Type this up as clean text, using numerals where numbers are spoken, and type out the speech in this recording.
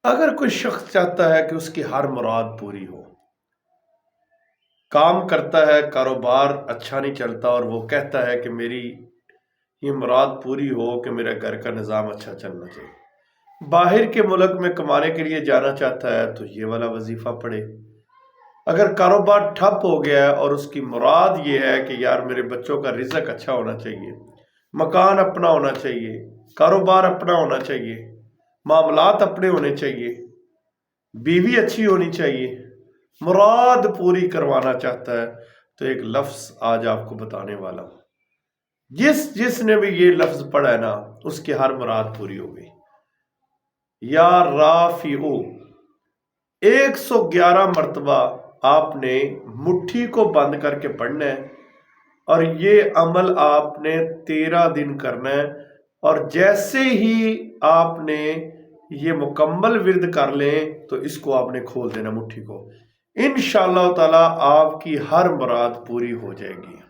اگر کوئی شخص چاہتا ہے کہ اس کی ہر مراد پوری ہو، کام کرتا ہے، کاروبار اچھا نہیں چلتا، اور وہ کہتا ہے کہ میری یہ مراد پوری ہو کہ میرا گھر کا نظام اچھا چلنا چاہیے، باہر کے ملک میں کمانے کے لیے جانا چاہتا ہے تو یہ والا وظیفہ پڑھے۔ اگر کاروبار ٹھپ ہو گیا ہے اور اس کی مراد یہ ہے کہ یار میرے بچوں کا رزق اچھا ہونا چاہیے، مکان اپنا ہونا چاہیے، کاروبار اپنا ہونا چاہیے، معاملات اپنے ہونے چاہیے، بیوی اچھی ہونی چاہیے، مراد پوری کروانا چاہتا ہے، تو ایک لفظ آج آپ کو بتانے والا ہوں، جس نے بھی یہ لفظ پڑھا ہے نا، اس کی ہر مراد پوری ہو گئی۔ یا رافعو، 111 مرتبہ آپ نے مٹھی کو بند کر کے پڑھنا ہے، اور یہ عمل آپ نے 13 دن کرنا ہے، اور جیسے ہی آپ نے یہ مکمل ورد کر لیں تو اس کو آپ نے کھول دینا مٹھی کو، انشاءاللہ تعالی آپ کی ہر مراد پوری ہو جائے گی۔